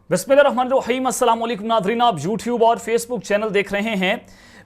बिस्मिल्लाहिर्रहमानिर्रहीम। अस्सलाम वालेकुम नाज़रीन, आप यूट्यूब और फेसबुक चैनल देख रहे हैं।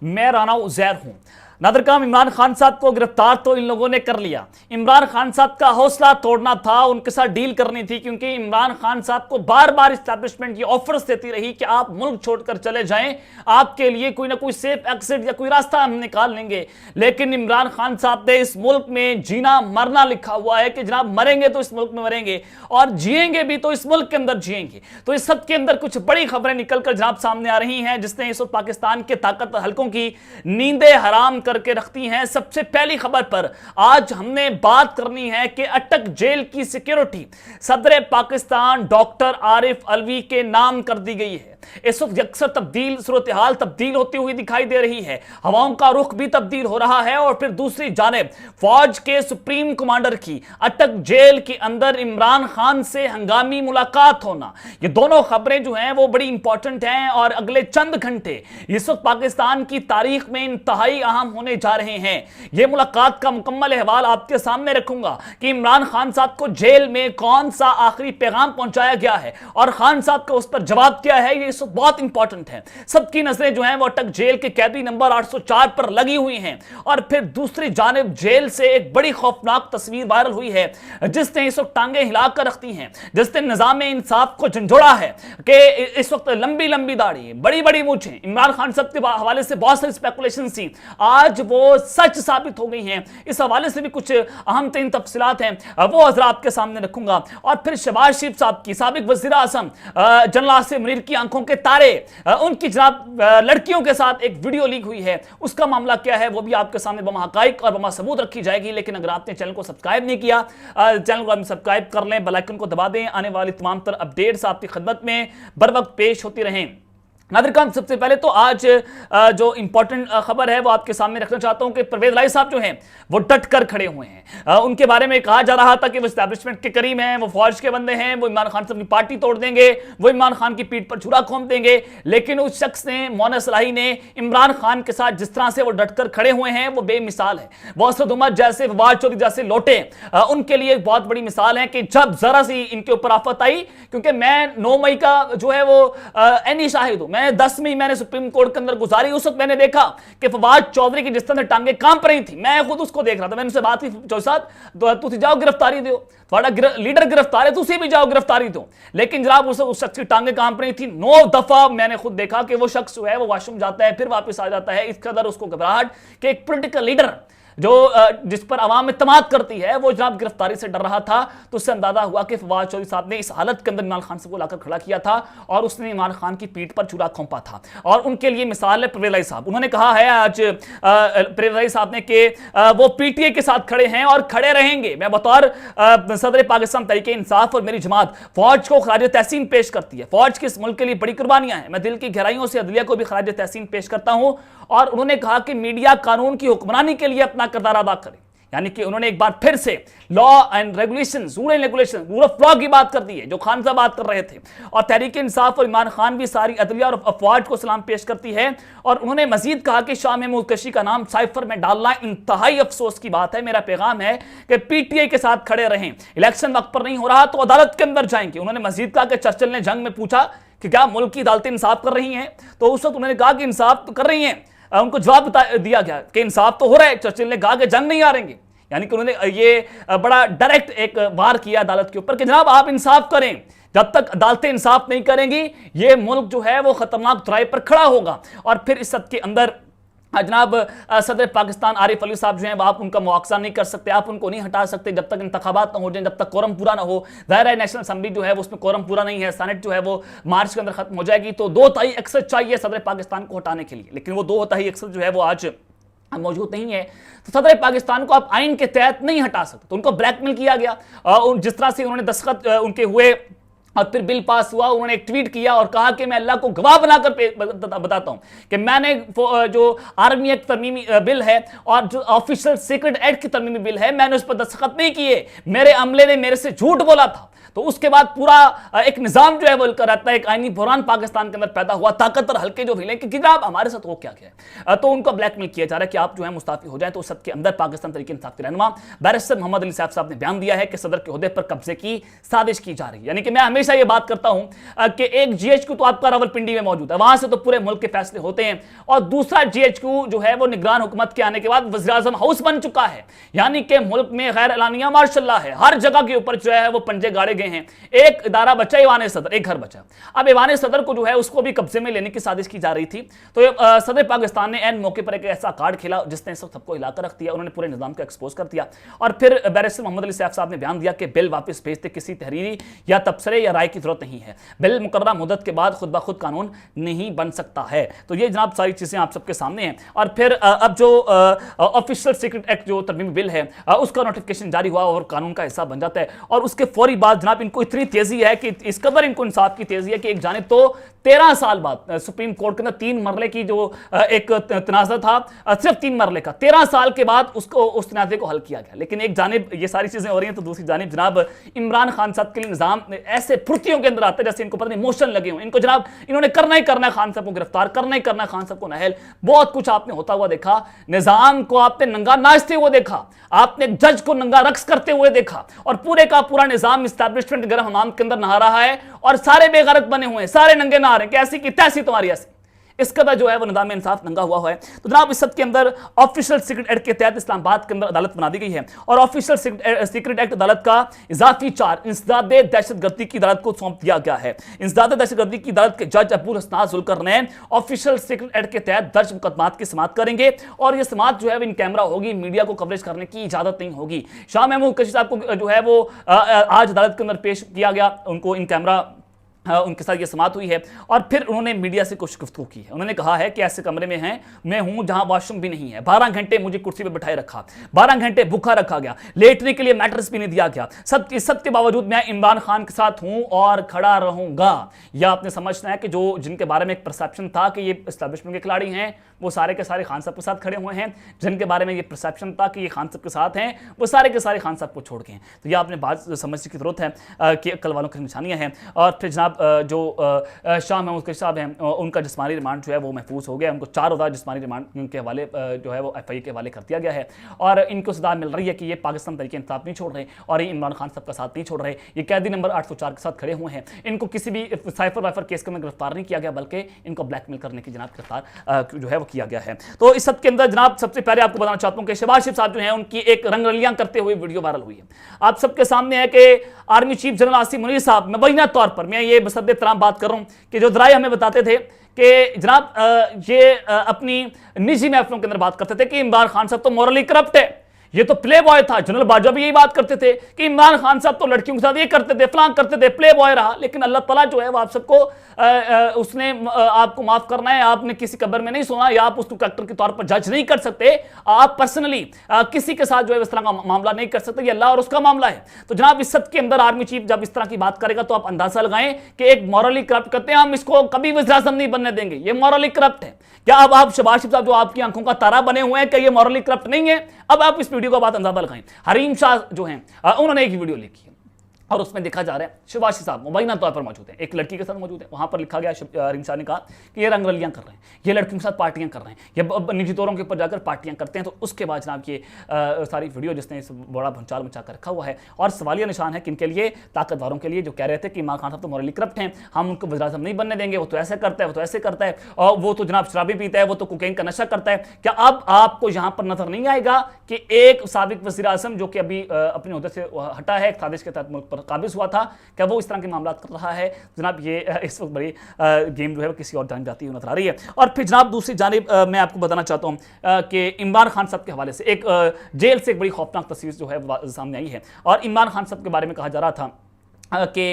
मैं राना उज़ैर हूं। नादरकाम इमरान खान साहब को गिरफ्तार तो इन लोगों ने कर लिया। इमरान खान साहब का हौसला तोड़ना था, उनके साथ डील करनी थी, क्योंकि इमरान खान साहब को बार बार इस्टेब्लिशमेंट ये ऑफर्स देती रही कि आप मुल्क छोड़कर चले जाएं, आपके लिए कोई ना कोई सेफ एक्सिट या कोई रास्ता हम निकाल लेंगे। लेकिन इमरान खान साहब ने इस मुल्क में जीना मरना लिखा हुआ है कि जनाब मरेंगे तो इस मुल्क में मरेंगे और जिएंगे भी तो इस मुल्क के अंदर जिएंगे। तो इस सब के अंदर कुछ बड़ी खबरें निकलकर जनाब सामने आ रही हैं, जिसने इस वक्त पाकिस्तान के ताकतवर हलकों की नींदें हराम करके रखती हैं। सबसे पहली खबर पर आज हमने बात करनी है कि अटक जेल की सिक्योरिटी सदर पाकिस्तान डॉक्टर आरिफ अलवी के नाम कर दी गई है। इस वक्त अक्सर सूरत हाल तब्दील होती हुई दिखाई दे रही है, हवाओं का रुख भी तब्दील हो रहा है। और फिर दूसरी जानिब फौज के सुप्रीम कमांडर की अटक जेल के अंदर इमरान खान से हंगामी मुलाकात होना, ये दोनों खबरें जो हैं वो बड़ी इंपॉर्टेंट हैं और अगले चंद घंटे इस वक्त पाकिस्तान की तारीख में इंतहाई अहम होने जा रहे हैं। यह मुलाकात का मुकम्मल अहवाल आपके सामने रखूंगा कि इमरान खान साहब को जेल में कौन सा आखिरी पैगाम पहुंचाया गया है और खान साहब का उस पर जवाब क्या है। ये बहुत इंपॉर्टेंट है। सबकी नजरें जो हैं वो अटक जेल के कैदी नंबर 804 पर लगी हुई हैं। और फिर दूसरी जानिब जेल से एक बड़ी खौफनाक तस्वीर वायरल हुई है, जिसने इस वक्त टांगे हिलाकर रखती हैं, जिसने निजाम इंसाफ को झंझोड़ा है कि इस वक्त लंबी लंबी दाढ़ी, बड़ी बड़ी मूंछें, इमरान खान साहब के हवाले से बहुत सारी स्पेकुलेशन थी, आज वो सच साबित हो गई हैं। इस हवाले से भी कुछ अहम तरीन तफसीलात हैं, वो हजरा आपके सामने रखूंगा। और फिर शहबाज शरीफ साहब की, साबिक वज़ीर आज़म जनरल आसिम मुनीर की आंखों के तारे, उनकी जनाब लड़कियों के साथ एक वीडियो लीक हुई है, उसका मामला क्या है वो भी आपके सामने बमा हकाइक और बमा सबूत रखी जाएगी। लेकिन अगर आपने चैनल को सब्सक्राइब नहीं किया, चैनल को सब्सक्राइब कर लें, बेल आइकन को दबा दें, आने वाली तमाम तर अपडेट्स आपकी खिदमत में बर वक्त पेश होती रहें। नादरकान, सबसे पहले तो आज जो इंपॉर्टेंट खबर है वो आपके सामने रखना चाहता हूं कि परवेज लाई साहब जो हैं वो डट कर खड़े हुए हैं। उनके बारे में कहा जा रहा था कि वो एस्टैब्लिशमेंट के करीब हैं, वो फौज के बंदे हैं, वो इमरान खान से अपनी पार्टी तोड़ देंगे, वो इमरान खान की पीठ पर छुरा घोंप देंगे। लेकिन उस शख्स ने, मौना सलाही ने, इमरान खान के साथ जिस तरह से वो डट कर खड़े हुए हैं वो बेमिसाल है। वो असद उमर जैसे, फवाद चौधरी जैसे लोटे उनके लिए एक बहुत बड़ी मिसाल है कि जब जरा सी इनके ऊपर आफत आई, क्योंकि मैं 9 मई का जो है वो एनी शाहिद हूं, मैं 10 मई मैंने सुप्रीम कोर्ट के अंदर गुजारी, उस वक्त मैंने देखा कि फवाद चौधरी की जिस तरह से टांगे कांप रही थी, मैं खुद उसको देख रहा था। मैंने उससे बात की, चौधरी साहब तुम जाओ गिरफ्तारी दो, थोड़ा लीडर गिरफ्तार है, तुम भी जाओ गिरफ्तारी दो। लेकिन जनाब उस शख्स की टांगे कांप रही थी। 9 दफा मैंने खुद देखा कि वो शख्स जो है वो वॉशरूम जाता है, फिर वापस आ जाता है। इस कदर उसको घबराहट कि एक पॉलिटिकल लीडर जो जिस पर आवाम इत्तेमाद करती है वो जनाब गिरफ्तारी से डर रहा था। तो उससे अंदाजा हुआ कि फवाद चौधरी साहब ने इस हालत के अंदर इमरान खान को लाकर खड़ा किया था और उसने इमरान खान की पीठ पर छुरा घोंपा था। और उनके लिए मिसाल है परवेज लाई साहब। उन्होंने कहा है आज परवेज लाई साहब ने कि वो पीटीए के साथ खड़े हैं और खड़े रहेंगे। मैं बतौर सदर पाकिस्तान तहरीके इंसाफ और मेरी जमात फौज को खराज तहसीन पेश करती है। फौज के इस मुल्क के लिए बड़ी कुर्बानियां हैं, मैं दिल की गहराइयों से अदलिया को भी खराज तहसीन पेश करता हूं। और उन्होंने कहा कि मीडिया कानून की हुक्मरानी के लिए अपना किरदार अदा करे, यानी कि उन्होंने एक बार फिर से law and regulation, rule of law की बात कर दी है, जो खान साहब बात कर रहे थे। और तहरीक इंसाफ और इमरान खान भी सारी अदलिया और अफवाज को सलाम पेश करती है। और उन्होंने मजीद कहा कि शाह महमूद कशी का नाम साइफर में डालना इंतहाई अफसोस की बात है। मेरा पैगाम है कि पीटीआई के साथ खड़े रहें, इलेक्शन वक्त पर नहीं हो रहा तो अदालत के अंदर जाएंगे। उन्होंने मजीद कहा कि चर्चिल ने जंग में पूछा कि क्या मुल्क की अदालतें इंसाफ कर रही हैं, तो उस वक्त उन्होंने कहा कि इंसाफ तो कर रही हैं। उनको जवाब दिया गया कि इंसाफ तो हो रहा है। चर्चिल ने कहा कि जंग नहीं हारेंगे, यानी कि उन्होंने ये बड़ा डायरेक्ट एक वार किया अदालत के ऊपर कि जनाब आप इंसाफ करें। जब तक अदालतें इंसाफ नहीं करेंगी ये मुल्क जो है वो खतरनाक तराई पर खड़ा होगा। और फिर इस सब के अंदर जनाब सदर पाकिस्तान आरिफ अलवी साहब जो हैं आप उनका मुआवजा नहीं कर सकते, आप उनको नहीं हटा सकते जब तक इंतखाबात ना हो जाए, जब तक कोरम पूरा ना हो। ज़ाहिर है नेशनल असम्बली जो है वो उसमें कोरम पूरा नहीं है, सेनेट जो है वो मार्च के अंदर खत्म हो जाएगी, तो 2/3 अक्सर चाहिए सदर पाकिस्तान को हटाने के लिए। लेकिन वो 2/3 अक्सर जो है वो आज मौजूद नहीं है। तो सदर पाकिस्तान को आप आइन के तहत नहीं हटा सकते, तो उनको ब्लैकमेल किया गया। जिस तरह से उन्होंने दस्तखत उनके हुए और फिर बिल पास हुआ, उन्होंने एक ट्वीट किया और कहा कि मैं अल्लाह को गवाह बनाकर बताता हूं कि मैंने जो आर्मी एक्ट तरमीमी बिल है और जो ऑफिशियल सीक्रेट एक्ट की तरमीमी बिल है, मैंने उस पर दस्तखत नहीं किए, मेरे अमले ने मेरे से झूठ बोला था। तो उसके बाद पूरा एक निजाम जो है वो रहता है, एक आईनी बुहरान पाकिस्तान के अंदर पैदा हुआ। ताकतवर हल्के जो हिले कि जनाब हमारे साथ हो क्या है, तो उनको ब्लैकमेल किया जा रहा है कि आप जो है मुस्ताफी हो जाए। तो सबके अंदर पाकिस्तान तहरीक इंसाफ के रहनुमा बैरिस्टर मोहम्मद अली साहब ने बयान दिया है कि सदर के ओहदे पर कब्जे की साजिश की जा रही है। यानी कि मैं हमेशा हमेशा ये बात करता हूं कि एक जीएचक्यू तो आपका रावलपिंडी में मौजूद है, वहां से तो पूरे मुल्क के फैसले होते हैं, और दूसरा जीएचक्यू जो है वो निगरान हुकूमत के आने के बाद वज़ीर आज़म हाउस बन चुका है, यानी कि मुल्क में गैर एलानिया मार्शल्लाह है, हर जगह के ऊपर जो है वो पंजे गाड़े गए हैं। एक इदारा बचा ईवान सदर, एक घर बचा। अब ईवान सदर को जो है उसको भी कब्जे में लेने की साजिश की जा रही थी, तो सदर पाकिस्तान ने एन मौके पर एक ऐसा कार्ड खेला जिसने सबको हिलाकर रख दिया, उन्होंने पूरे निजाम को एक्सपोज कर दिया। और फिर बैरिस्टर मोहम्मद अली सैफ साहब ने बयान दिया कि बिल वापस भेजते, किसी तहरीरी या तबसरे या राय की जरूरत नहीं है, बिल मुकर्रर मुद्दत के बाद खुद ब खुद कानून नहीं बन सकता है। तो ये जनाब सारी चीजें आप सबके सामने हैं। और फिर अब जो ऑफिशियल सीक्रेट एक्ट जो तरमीमी बिल है उसका नोटिफिकेशन जारी हुआ और कानून का हिस्सा बन जाता है, और उसके फौरी बाद जनाब इनको इतनी तेजी है कि इस कदर इनको इंसाफ की तेजी है कि एक जानिब तो 13 साल बाद सुप्रीम कोर्ट के अंदर 3 मरले की जो एक तनाज़ा था, सिर्फ 3 मरले का, 13 साल के बाद उसको उस तनाज़े को हल किया गया। लेकिन एक जानिब ये सारी चीजें हो रही हैं तो दूसरी जानिब जनाब इमरान खान साहब के लिए निजाम ऐसे फुर्तियों के अंदर आता है जैसे इनको पता नहीं मोशन लगे हुए, इनको जनाब इन्होंने करना ही करना है, खान साहब को गिरफ्तार करना ही करना है, खान साहब को नहल। बहुत कुछ आपने होता हुआ देखा, निजाम को आपने नंगा नाचते हुए देखा, आपने जज को नंगा रक्स करते हुए देखा, और पूरे का पूरा निजाम इस्टेब्लिशमेंट गर्म हमाम के अंदर नहा रहा है, और सारे बेगैरत बने हुए हैं, सारे नंगे नहा रहे हैं, कैसी की तैसी तुम्हारी ऐसी। इस कदर जो है वो निज़ाम इंसाफ नंगा हुआ है। तो जनाब इस सब के अंदर ऑफिशियल सीक्रेट एक्ट के तहत इस्लामाबाद के अंदर अदालत बना दी गई है, और ऑफिशियल सीक्रेट एक्ट अदालत का इजाफी चार्ज इंसदाद दहशतगर्दी की अदालत को सौंप दिया गया है। इंसदाद दहशतगर्दी की अदालत के जज अबू हसनात जुल्करनैन ऑफिशियल सीक्रेट एक्ट के तहत दर्ज मुकदमात की समाअत करेंगे, और यह समाअत जो है वो इन कैमरा होगी, मीडिया को कवरेज करने की इजाजत नहीं होगी। शाह महमूद कुरैशी साहब को जो है वो आज अदालत के अंदर पेश किया गया, उनको इन कैमरा उनके साथ ये समाअत हुई है, और फिर उन्होंने मीडिया से कुछ गुफ्तगू की है। उन्होंने कहा है कि ऐसे कमरे में हैं मैं हूं जहां वॉशरूम भी नहीं है, 12 घंटे मुझे कुर्सी पर बिठाए रखा, 12 घंटे भूखा रखा गया, लेटने के लिए मैट्रेस भी नहीं दिया गया, सब के बावजूद मैं इमरान खान के साथ हूं और खड़ा रहूंगा। यह आपने समझना है कि जो जिनके बारे में एक परसेप्शन था कि ये एस्टैब्लिशमेंट के खिलाड़ी हैं, वो सारे के सारे खान साहब के साथ खड़े हुए हैं, जिनके बारे में ये परसेप्शन था कि ये खान साहब के साथ हैं, वो सारे के सारे खान साहब को छोड़ गए हैं। तो ये आपने बात समझने की जरूरत है कि अक्ल वालों की निशानियां हैं। और फिर जनाब जो शाह महमूद कुरैशी साहब हैं उनका जिस्मानी रिमांड जो है वो महफूज हो गया, उनको 4 रोज़ा जिस्मानी रिमांड के हवाले जो है वो FIA के हवाले कर दिया गया है, और इनको सजा मिल रही है कि ये पाकिस्तान तरीके इंसाफ नहीं छोड़ रहे, और ये इमरान खान साहब का साथ नहीं छोड़ रहे, ये कैदी नंबर 804 के साथ खड़े हुए हैं। इनको किसी भी साइफर वाइफर केस के में गिरफ्तार नहीं किया गया, बल्कि इनको ब्लैकमेल करने की जनाब गिरफ्तार जो है वो किया गया है। तो इस सब के अंदर जनाब सबसे पहले आपको बताना चाहता हूँ कि शहबाज शरीफ साहब जो है उनकी एक रंगरलियां करते हुए वीडियो वायरल हुई है। आप सबके सामने है कि army chief general Asim Munir साहब, मैं मुबैना तौर पर मैं ये बसद तराम बात कर रहा हूँ कि जो दराए हमें बताते थे कि जनाब ये अपनी निजी महफिलों के अंदर बात करते थे कि इमरान खान साहब तो मॉरली करप्ट है, ये तो प्ले बॉय था। जनरल बाजवा भी यही बात करते थे कि इमरान खान साहब तो लड़कियों के साथ ये करते थे, फलां करते थे, प्ले बॉय रहा। लेकिन अल्लाह ताला जो है वो आप सबको उसने आपको माफ करना है, आपने किसी कब्र में नहीं सोना, या आप उसको कैरेक्टर के तौर पर जज नहीं कर सकते, आप पर्सनली किसी के साथ जो है इस तरह का मामला नहीं कर सकते, ये अल्लाह और उसका मामला है। तो जनाब इस सब के अंदर आर्मी चीफ जब इस तरह की बात करेगा तो आप अंदाजा लगाएं कि एक मॉरली करप्ट करते हैं, हम इसको कभी वज़ीर आज़म नहीं बनने देंगे, ये मॉरली करप्ट है। क्या अब आप शहबाज शरीफ साहब जो आपकी आंखों का तारा बने हुए हैं, क्या ये मॉरली करप्ट नहीं है? अब आप इस वीडियो का बात अंदाजा लगाएं। हरीम शाह जो हैं उन्होंने एक वीडियो लिखी है और उसमें देखा जा रहा है शहबाज शरीफ साहब मुबैना तौर पर मौजूद है, एक लड़की के साथ मौजूद है। वहां पर लिखा गया, हरीम शाह ने कहा कि ये रंगरलियां कर रहे हैं, ये लड़कियों के साथ पार्टियां कर रहे हैं, ये निजी तौरों के ऊपर जाकर पार्टियां करते हैं। तो उसके बाद जनाब ये सारी वीडियो जिसने इस बड़ा भंचाल मचा कर रखा हुआ है, और सवालिया निशान है किनके लिए? ताकतवारों के लिए, जो कह रहे थे कि इमरान खान साहब तो मॉरली करप्ट हैं, हम उनको वज़ीर आज़म नहीं बनने देंगे, वो तो ऐसे करता है, वो तो ऐसे करता है, और वो तो जनाब शराबी पीता है, वो तो कोकेन का नशा करता है। क्या अब आपको यहां पर नजर नहीं आएगा कि एक साबिक वज़ीर आज़म जो कि अभी अपने ओहदे से हटा है, साजिश के तहत मुल्क पर काबिज हुआ था, क्या वो इस तरह के मामला कर रहा है? जनाब ये इस वक्त बड़ी गेम जो है वो किसी और जान जाती हुई नजर आ रही है। और फिर जनाब दूसरी जानिब मैं आपको बताना चाहता हूँ कि इमरान खान साहब के हवाले से एक जेल से एक बड़ी खौफनाक तस्वीर जो है सामने आई है, और इमरान खान साहब के बारे में कहा जा रहा था कि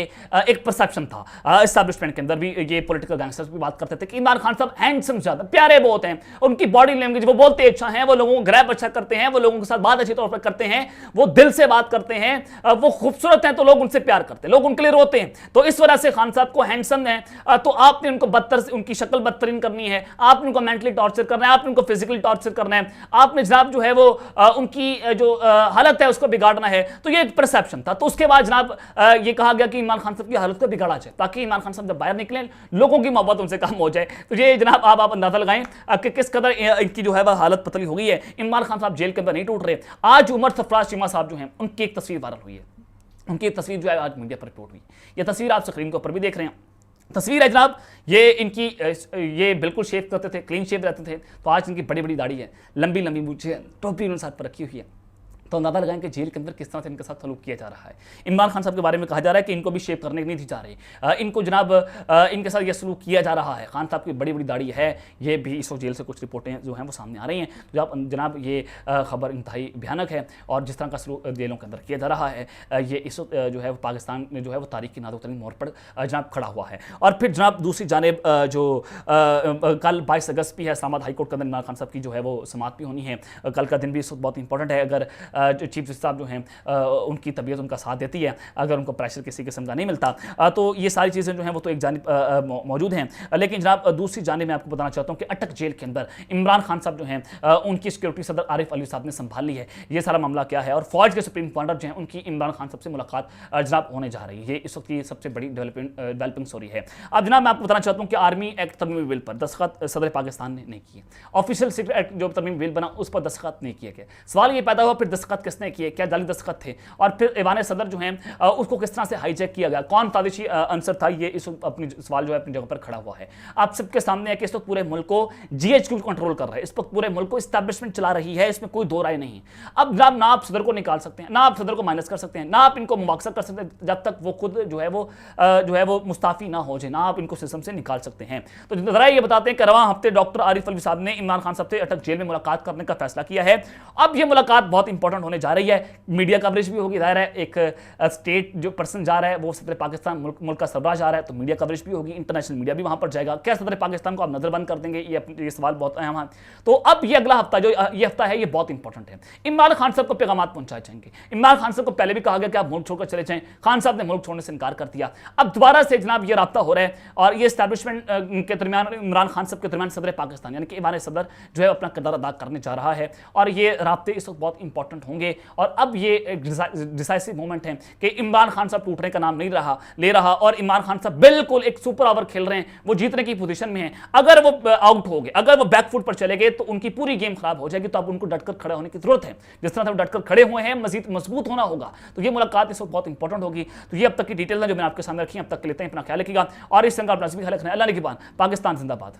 एक परसेप्शन था एस्टैब्लिशमेंट के अंदर भी, ये पॉलिटिकल गैंगस्टर्स भी बात करते थे कि इमरान खान साहब हैंडसम ज्यादा प्यारे बहुत हैं, उनकी बॉडी लैंग्वेज, वो बोलते अच्छा हैं, वो लोगों को ग्रैब अच्छा करते हैं, वो लोगों के साथ बात अच्छी तौर पर करते हैं, वो दिल से बात करते हैं, वो खूबसूरत हैं तो लोग उनसे प्यार करते हैं, लोग उनके लिए रोते हैं। तो इस वजह से खान साहब को हैंडसम है तो आपने उनको बदतर से उनकी शक्ल बदतरीन करनी है, आपने उनको मेंटली टॉर्चर करना है, आपने उनको फिजिकली टॉर्चर करना है, आपने जनाब जो है वो उनकी जो हालत है उसको बिगाड़ना है। तो ये एक परसेप्शन था। तो उसके बाद जनाब ये कहा गया कि इमरान खान साहब की हालत को बिगाड़ा जाए ताकि इमरान खान साहब जब बाहर निकले लोगों की मोहब्बत उनसे कम हो जाए। तो ये जनाब आप अंदाजा लगाएं कि किस कदर इनकी जो है वह हालत पतली हो गई है। इमरान खान साहब जेल के अंदर नहीं टूट रहे। आज उमर सरफराज चीमा साहब जो हैं उनकी एक तस्वीर वायरल हुई है। उनकी तस्वीर जो है आज मीडिया पर रिपोर्ट हुई। ये तस्वीर आप स्क्रीन के ऊपर भी देख रहे हैं, तस्वीर है जनाब। ये इनकी ये बिल्कुल शेव करते थे, क्लीन शेव रहते थे, तो आज इनकी बड़ी बड़ी दाढ़ी है, लंबी लंबी मूछें है, टोपी उन्होंने साथ पर रखी हुई है। तो अंदाजा लगाएं कि जेल के अंदर किस तरह से इनके साथ सलूक किया जा रहा है। इमरान खान साहब के बारे में कहा जा रहा है कि इनको भी शेव करने नहीं दी जा रही, इनको जनाब इनके साथ ये सलूक किया जा रहा है। खान साहब की बड़ी बड़ी दाढ़ी है, ये भी इस वक्त जेल से कुछ रिपोर्टें जो हैं वो सामने आ रही हैं। जनाब ये खबर इंतहाई भयानक है और जिस तरह का सलूक जेलों के अंदर किया जा रहा है, ये इस वक्त जो है वो पाकिस्तान में जो है वो तारीख की नाजुक मोड़ पर जनाब खड़ा हुआ है। और फिर जनाब दूसरी जानिब जो कल 22 अगस्त भी है, इस्लामाबाद हाई कोर्ट के अंदर इमरान खान साहब की जो है वो समाअत भी होनी है। कल का दिन भी इस वक्त बहुत इंपॉर्टेंट है। अगर चीफ जस्टिस साहब जो हैं उनकी तबीयत उनका साथ देती है, अगर उनको प्रेशर किसी किस्म का नहीं मिलता, तो ये सारी चीज़ें जो हैं वो तो एक जानिब मौजूद हैं। लेकिन जनाब दूसरी जानिब मैं आपको बताना चाहता हूँ कि अटक जेल के अंदर इमरान खान साहब जो हैं उनकी सिक्योरिटी सदर आरिफ अलवी साहब ने संभाल ली है। ये सारा मामला क्या है, और फौज के सुप्रीम कमांडर जो हैं उनकी इमरान खान साहब से मुलाकात जनाब होने जा रही है। ये इस वक्त की सबसे बड़ी डेवलपिंग स्टोरी है। अब जनाब मैं आपको बताना चाहता हूँ कि आर्मी एक्ट तरमीमी बिल पर दस्तखत सदर पाकिस्तान ने नहीं किए। ऑफिशियल सीक्रेट एक्ट जो तरमीमी बिल बना उस पर दस्तखत नहीं किए गए। सवाल ये पैदा हुआ फिर दस्तखत किसने किए, क्या जाली दस्तखत थे, और फिर ऐवान सदर जो हैं उसको किस तरह से हाईजैक किया गया, कौन साजिशी आंसर था, ये इस अपनी सवाल जो है अपनी जगह पर खड़ा हुआ है। आप सबके सामने है कि इस वक्त पूरे मुल्क को जीएचक्यू कंट्रोल कर रहा है, इस वक्त पूरे मुल्क को एस्टैब्लिशमेंट चला रही है, इसमें कोई दो राय नहीं। अब जनाब ना आप सदर को निकाल सकते हैं, ना आप सदर को माइनस कर सकते हैं, ना आप इनको मुबाक्सत कर सकते हैं जब तक वो खुद जो है वो मुस्ताफी ना हो जाए, ना आप इनको सिस्टम से निकाल सकते हैं। तो जरा ये बताते हैं कि रवां हफ्ते डॉक्टर आरिफ अलवी साहब ने इमरान खान साहब से अटक जेल में मुलाकात करने का फैसला किया है। अब ये मुलाकात बहुत इंपॉर्टेंट होने जा रही है, मीडिया कवरेज भी होगी। जाहिर है एक स्टेट जो पर्सन जा रहा है वो सदर पाकिस्तान मुल्क का सरबराह जा रहा है, तो मीडिया कवरेज भी होगी, इंटरनेशनल मीडिया भी वहां पर जाएगा। क्या सदर पाकिस्तान को आप नजरबंद कर देंगे, ये सवाल बहुत अहम है। तो अब ये अगला हफ्ता जो ये हफ्ता है ये बहुत इंपॉर्टेंट है। इमरान खान साहब को पैगाम पहुंचाए जाएंगे। इमरान खान साहब को पहले भी कहा गया कि आप मुल्क छोड़कर चले जाएं, खान साहब ने मुल्क छोड़ने से इनकार कर दिया। अब दोबारा से जनाब ये राब्ता हो रहा है और ये एस्टैब्लिशमेंट के दरमियान इमरान खान साहब के दरमियान सदर पाकिस्तान यानी कि ऐवान सदर जो है अपना किरदार अदा करने जा रहा है, और ये राब्ते इस वक्त बहुत इंपॉर्टेंट होंगे। और अब ये डिसाइसिव मोमेंट है कि इमरान खान साहब टूटने का नाम नहीं ले रहा और इमरान खान साहब बिल्कुल एक सुपर ओवर खेल रहे हैं, वो जीतने की पोजीशन में है। अगर वो आउट हो गए, अगर वो बैकफुट पर चले गए तो उनकी पूरी गेम खराब हो जाएगी। तो अब उनको डटकर खड़े होने की जरूरत है, जिस तरह से वो डटकर खड़े हुए हैं मजीद मजबूत होना होगा। तो ये मुलाकात इस वक्त बहुत इंपॉर्टेंट होगी। तो ये अब तक की डिटेल है जो मैंने आपके सामने रखी है, अब तक लेते हैं, अपना ख्याल रखिएगा और इस संग अपना ख्याल रखना है। अल्लाह ने की बात, पाकिस्तान जिंदाबाद।